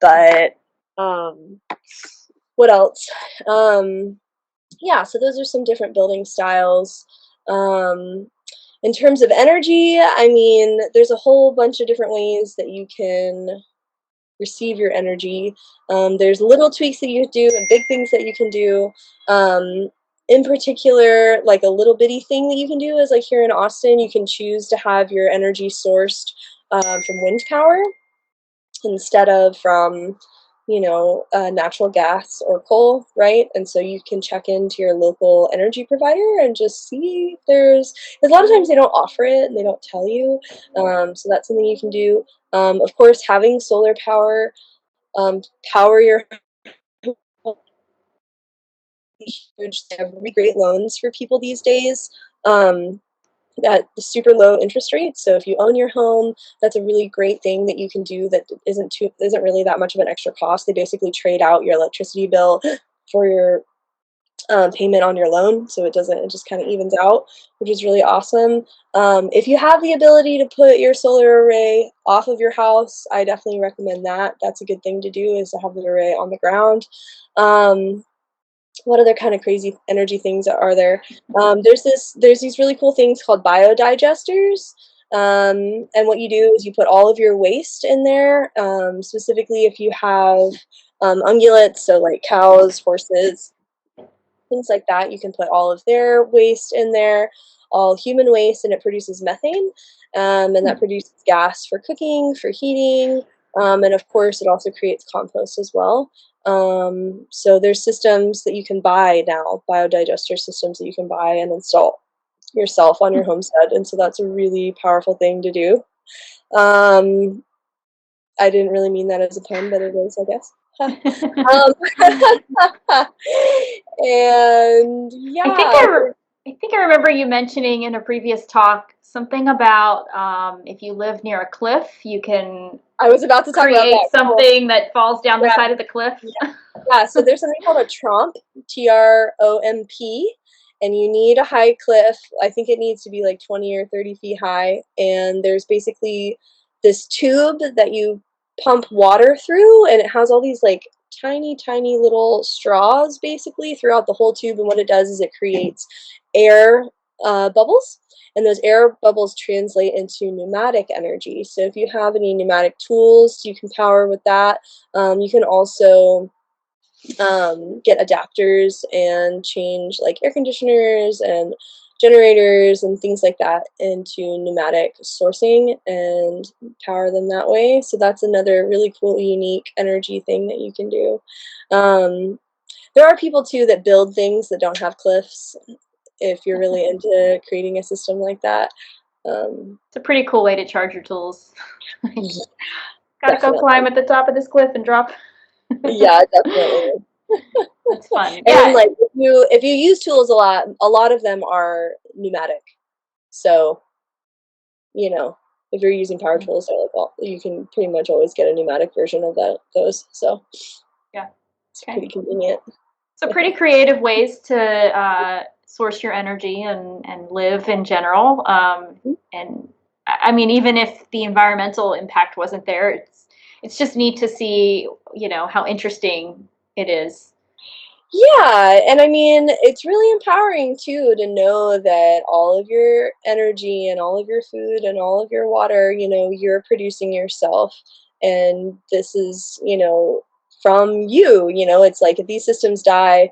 But what else? So those are some different building styles. In terms of energy, I mean, there's a whole bunch of different ways that you can receive your energy. There's little tweaks that you can do and big things that you can do. In particular, like a little bitty thing that you can do is, like, here in Austin, you can choose to have your energy sourced from wind power instead of from natural gas or coal, right? And so you can check into your local energy provider and just see if because a lot of times they don't offer it and they don't tell you. So that's something you can do. Of course, having solar power power your huge. They have really great loans for people these days. At super low interest rates. So if you own your home, that's a really great thing that you can do that isn't really that much of an extra cost. They basically trade out your electricity bill for your payment on your loan, so it just kind of evens out, which is really awesome. If you have the ability to put your solar array off of your house, I definitely recommend that. That's a good thing to do, is to have the array on the ground. what other kind of crazy energy things are there? There's these really cool things called biodigesters. And what you do is you put all of your waste in there, specifically if you have ungulates, so like cows, horses, things like that. You can put all of their waste in there, all human waste, and it produces methane. And that produces gas for cooking, for heating, and of course it also creates compost as well. So there's systems that you can buy now, biodigester systems that you can buy and install yourself on your homestead, and so that's a really powerful thing to do. Um, I didn't really mean that as a pun, but it is, I guess. um, and I think yeah, I think I remember you mentioning in a previous talk something about if you live near a cliff, you can I was about to talk about create that. something that falls down the Yeah, side of the cliff. yeah. So there's something called a tromp, TROMP, and you need a high cliff. I think it needs to be like 20 or 30 feet high, and there's basically this tube that you pump water through, and it has all these like tiny little straws basically throughout the whole tube, and what it does is it creates air bubbles, and those air bubbles translate into pneumatic energy. So if you have any pneumatic tools you can power with that. You can also get adapters and change like air conditioners and generators and things like that into pneumatic sourcing and power them that way. So that's another really cool, unique energy thing that you can do. There are people too that build things that don't have cliffs if you're really into creating a system like that. It's a pretty cool way to charge your tools. Gotta go Definitely. climb at the top of this cliff and drop. Yeah, definitely. That's fun. And Yeah. like if you use tools a lot of them are pneumatic. So, you know, if you're using power tools, they're like, well, you can pretty much always get a pneumatic version of those. So Yeah. it's Okay. pretty convenient. So pretty creative ways to source your energy and live in general. And I mean, even if the environmental impact wasn't there, it's just neat to see, how interesting it is. Yeah, and I mean, it's really empowering too to know that all of your energy and all of your food and all of your water, you're producing yourself. And this is, from you, it's like if these systems die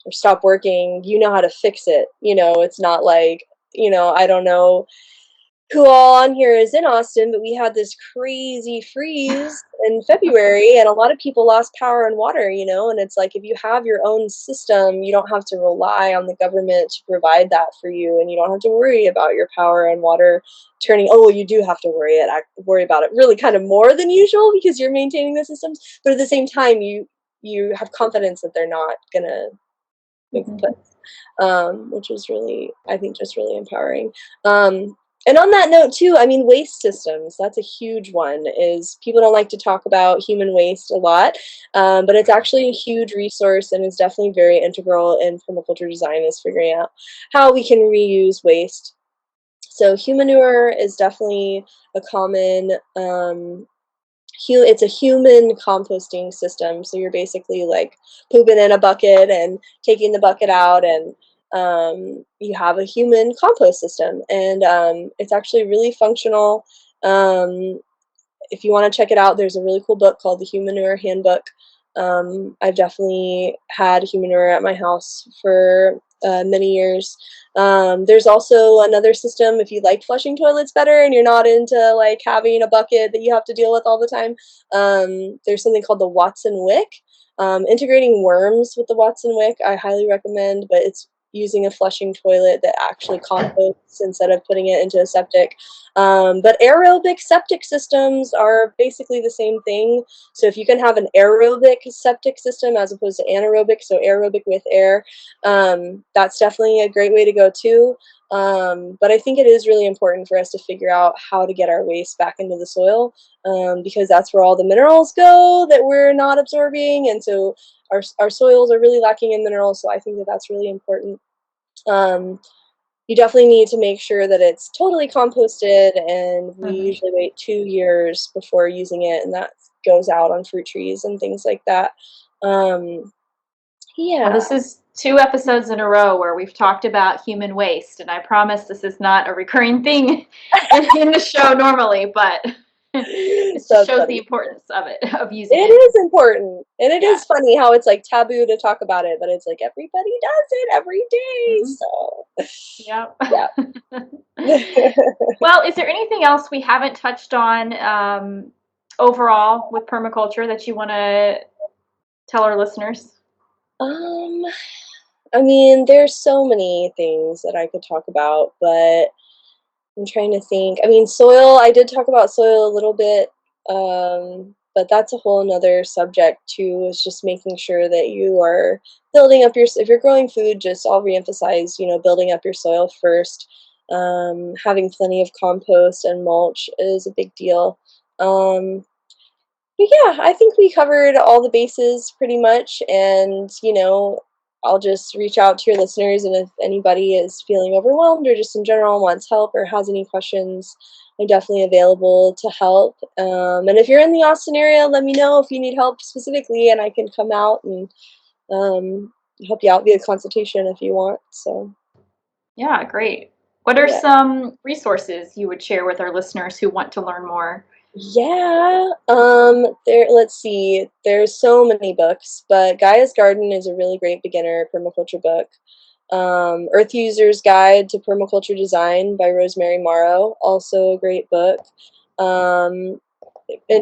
or stop working, you know how to fix it. It's not like, I don't know who all on here is in Austin, but we had this crazy freeze in February, and a lot of people lost power and water, and it's like if you have your own system, you don't have to rely on the government to provide that for you, and you don't have to worry about your power and water turning. Oh, well, you do have to worry about it really kind of more than usual because you're maintaining the systems, but at the same time, you have confidence that they're not gonna make the place, which is really, I think, just really empowering. And on that note too, I mean, waste systems, that's a huge one. Is people don't like to talk about human waste a lot, but it's actually a huge resource and is definitely very integral in permaculture design, is figuring out how we can reuse waste. So humanure is definitely a common, it's a human composting system. So you're basically like pooping in a bucket and taking the bucket out, and you have a human compost system, and it's actually really functional. If you want to check it out, there's a really cool book called the Humanure Handbook. I've definitely had humanure at my house for many years. There's also another system if you like flushing toilets better and you're not into like having a bucket that you have to deal with all the time. There's something called the Watson Wick. Integrating worms with the Watson Wick, I highly recommend, but it's using a flushing toilet that actually composts instead of putting it into a septic. But aerobic septic systems are basically the same thing. So if you can have an aerobic septic system as opposed to anaerobic, so aerobic with air, that's definitely a great way to go too. But I think it is really important for us to figure out how to get our waste back into the soil, because that's where all the minerals go that we're not absorbing. And so our soils are really lacking in minerals. So I think that that's really important. You definitely need to make sure that it's totally composted, and we usually wait 2 years before using it, and that goes out on fruit trees and things like that. Well, Yeah. this is 2 episodes in a row where we've talked about human waste, and I promise this is not a recurring thing in the show normally, but this just That's shows the funny. importance of it, of It using it. is important. And it Yeah. is funny how it's like taboo to talk about it, but it's like everybody does it every day. Mhm. So, Yep. yeah. Well, is there anything else we haven't touched on overall with permaculture that you want to tell our listeners? Um, I mean, there's so many things that I could talk about, but I'm trying to think. I mean, soil, I did talk about soil a little bit, but that's a whole nother subject too, is just making sure that you are building up if you're growing food, just I'll reemphasize, building up your soil first. Having plenty of compost and mulch is a big deal. But yeah, I think we covered all the bases pretty much, and I'll just reach out to your listeners, and if anybody is feeling overwhelmed or just in general wants help or has any questions, I'm definitely available to help. And if you're in the Austin area, let me know if you need help specifically, and I can come out and help you out via consultation if you want. So Yeah, great. What are yeah. some resources you would share with our listeners who want to learn more? Yeah, let's see. There's so many books, but Gaia's Garden is a really great beginner permaculture book. Earth User's Guide to Permaculture Design by Rosemary Morrow, also a great book. In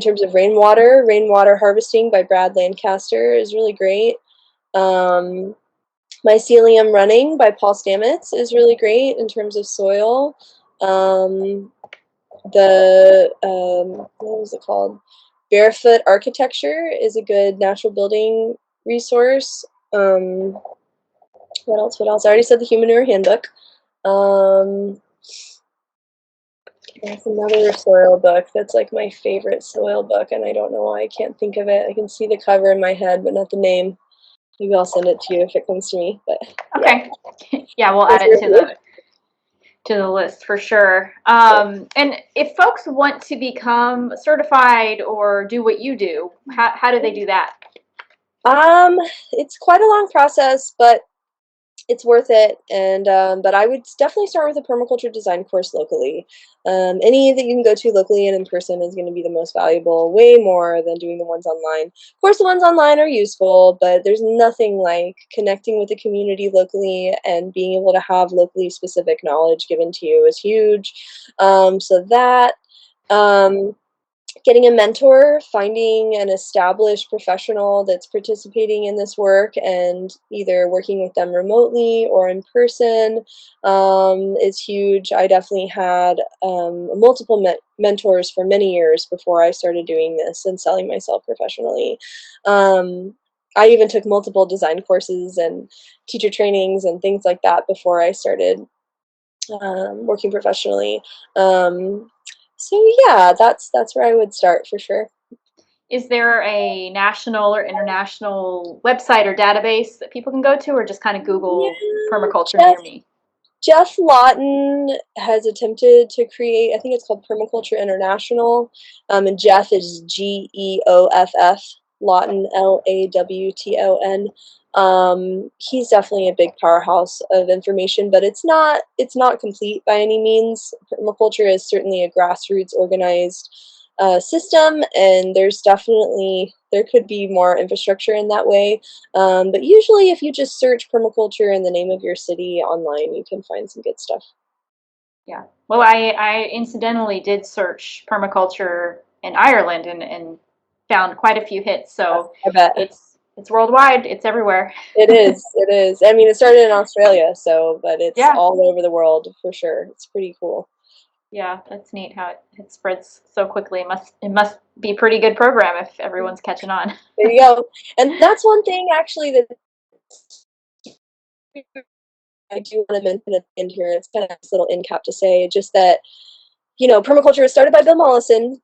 terms of Rainwater Harvesting by Brad Lancaster is really great. Mycelium Running by Paul Stamets is really great in terms of soil. What was it called? Barefoot Architecture is a good natural building resource. What else? What else? I already said the Humanure Handbook. Um, that's another soil book that's like my favorite soil book, and I don't know why I can't think of it. I can see the cover in my head, but not the name. Maybe I'll send it to you if it comes to me. But Okay. Yeah, we'll those add are it a few. to the list for sure. And if folks want to become certified or do what you do, how do they do that? It's quite a long process, but it's worth it. And but I would definitely start with a permaculture design course locally. Any that you can go to locally and in person is going to be the most valuable, way more than doing the ones online. Of course, the ones online are useful, but there's nothing like connecting with the community locally and being able to have locally specific knowledge given to you is huge. So that. Getting a mentor, finding an established professional that's participating in this work and either working with them remotely or in person is huge. I definitely had multiple mentors for many years before I started doing this and selling myself professionally. I even took multiple design courses and teacher trainings and things like that before I started working professionally. So yeah, that's where I would start for sure. Is there a national or international website or database that people can go to, or just kind of Google Yeah, permaculture near me? Jeff Lawton has attempted to create, I think it's called Permaculture International, and Jeff is Geoff, Lawton, Lawton. He's definitely a big powerhouse of information, but it's not complete by any means. Permaculture is certainly a grassroots organized system, and there could be more infrastructure in that way. But usually, if you just search permaculture in the name of your city online, you can find some good stuff. Yeah. Well, I incidentally did search permaculture in Ireland and found quite a few hits. So I bet it's worldwide. It's everywhere. it is. It is. I mean, it started in Australia, but it's Yeah. all over the world for sure. It's pretty cool. Yeah, that's neat how it spreads so quickly. It must be a pretty good program if everyone's catching on. There you go. And that's one thing actually that I do want to mention at the end here. It's kind of this little end cap to say just that permaculture was started by Bill Mollison.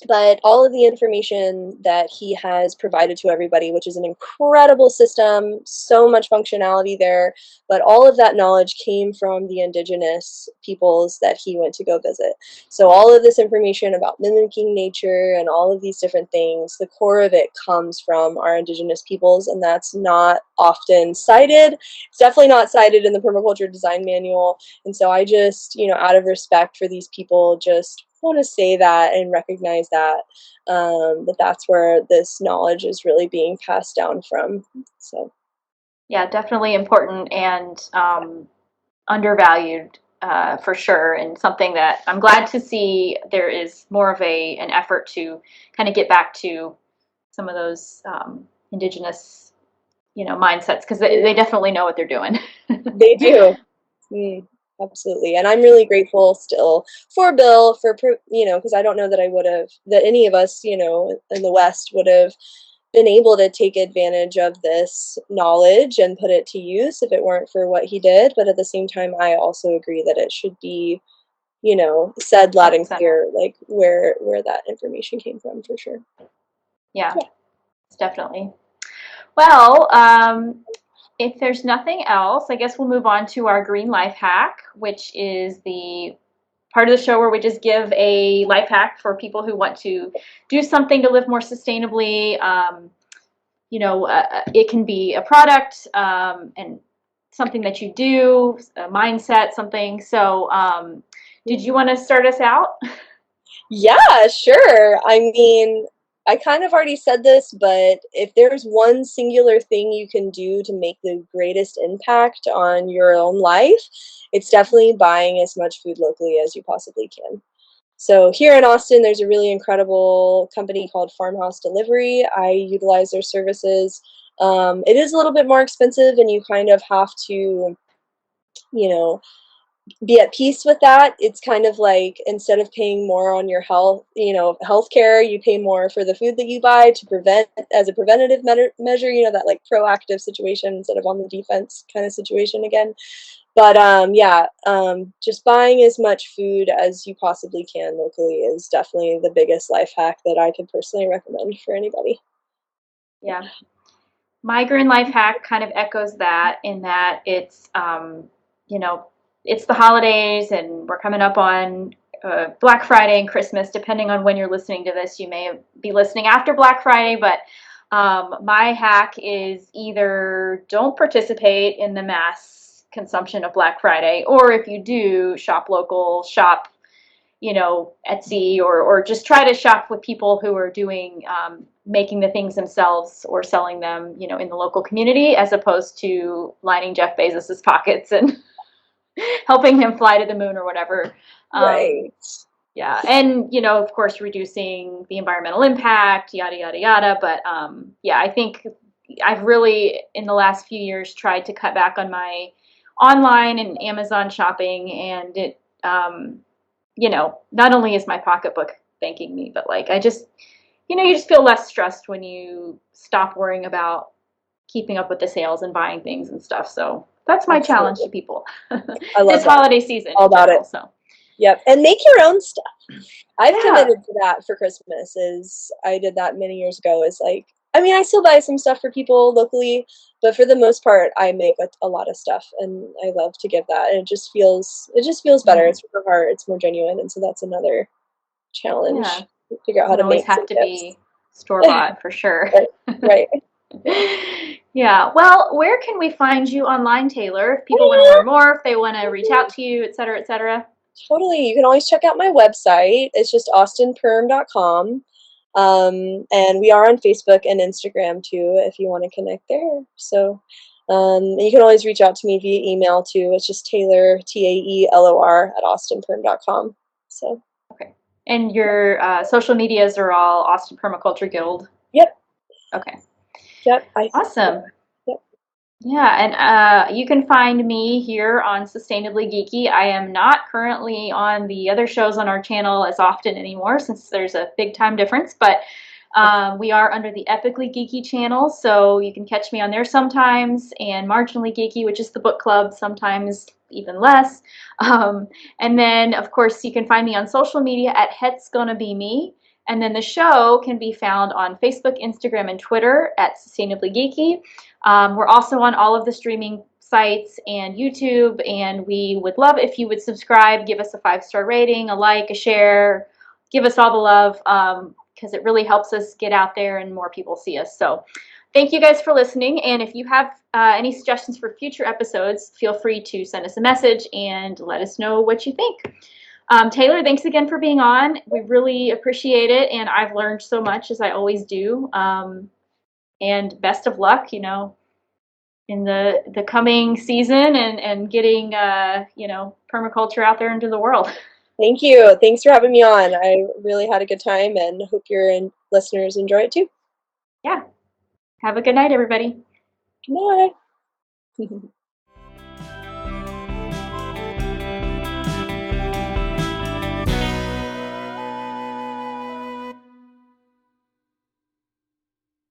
But all of the information that he has provided to everybody, which is an incredible system, so much functionality there, but all of that knowledge came from the indigenous peoples that he went to go visit. So all of this information about mimicking nature and all of these different things, the core of it comes from our indigenous peoples, and that's not often cited. It's definitely not cited in the permaculture design manual. And so I just, out of respect for these people, just want to say that and recognize that that's where this knowledge is really being passed down from. So Yeah, definitely important and undervalued for sure, and something that I'm glad to see there is more of an effort to kind of get back to some of those indigenous, mindsets, because they definitely know what they're doing. they do. Absolutely. And I'm really grateful still for Bill for, because I don't know that any of us, in the West would have been able to take advantage of this knowledge and put it to use if it weren't for what he did. But at the same time, I also agree that it should be, said loud and clear, like where that information came from, for sure. Yeah. Definitely. Well, if there's nothing else, I guess we'll move on to our green life hack, which is the part of the show where we just give a life hack for people who want to do something to live more sustainably. It can be a product and something that you do, a mindset, something. So did you want to start us out? Yeah, sure. I mean, I kind of already said this, but if there's one singular thing you can do to make the greatest impact on your own life, it's definitely buying as much food locally as you possibly can. So here in Austin, there's a really incredible company called Farmhouse Delivery. I utilize their services. It is a little bit more expensive, and you kind of have to, you know, be at peace with that. It's kind of like, instead of paying more on your health, healthcare, you pay more for the food that you buy to prevent, as a preventative measure, that like proactive situation instead of on the defense kind of situation again. But just buying as much food as you possibly can locally is definitely the biggest life hack that I could personally recommend for anybody. Yeah. My green life hack kind of echoes that, in that it's, it's the holidays and we're coming up on Black Friday and Christmas. Depending on when you're listening to this, you may be listening after Black Friday, but my hack is either don't participate in the mass consumption of Black Friday, or if you do, shop local, shop Etsy, or just try to shop with people who are doing, making the things themselves or selling them, in the local community, as opposed to lining Jeff Bezos's pockets and helping him fly to the moon or whatever. Right. Yeah. And, of course, reducing the environmental impact, yada, yada, yada. But I think I've really, in the last few years, tried to cut back on my online and Amazon shopping, and it, not only is my pocketbook thanking me, but like you just feel less stressed when you stop worrying about keeping up with the sales and buying things and stuff. So that's my challenge to people I love this holiday season. All about it. So. Yep. And make your own stuff. I've committed to that for Christmas. I did that many years ago. I still buy some stuff for people locally, but for the most part, I make a lot of stuff, and I love to give that. And it just feels better. It's from the heart. It's more genuine, and so that's another challenge. Yeah. Figure out how to make. Have to be store bought for sure. Right. Yeah. Well, where can we find you online, Taylor? If people want to learn more, if they want to reach out to you, et cetera, et cetera. Totally. You can always check out my website. It's just austinperm.com. And we are on Facebook and Instagram too, if you want to connect there. So you can always reach out to me via email too. It's just Taelor, Taelor at austinperm.com. So. Okay. And your social medias are all Austin Permaculture Guild? Yep. Okay. Yep. Awesome. Yep. Yeah, and you can find me here on Sustainably Geeky. I am not currently on the other shows on our channel as often anymore, since there's a big time difference, but we are under the Epically Geeky channel, so you can catch me on there sometimes, and Marginally Geeky, which is the book club, sometimes even less. And then, of course, you can find me on social media at Het's Gonna Be Me, And then the show can be found on Facebook, Instagram, and Twitter at Sustainably Geeky. We're also on all of the streaming sites and YouTube, and we would love if you would subscribe, give us a 5-star rating, a like, a share, give us all the love, because it really helps us get out there and more people see us. So thank you guys for listening, and if you have any suggestions for future episodes, feel free to send us a message and let us know what you think. Taylor, thanks again for being on. We really appreciate it, and I've learned so much, as I always do. And best of luck, in the coming season and getting permaculture out there into the world. Thank you. Thanks for having me on. I really had a good time and hope your listeners enjoy it too. Yeah. Have a good night, everybody. Good night.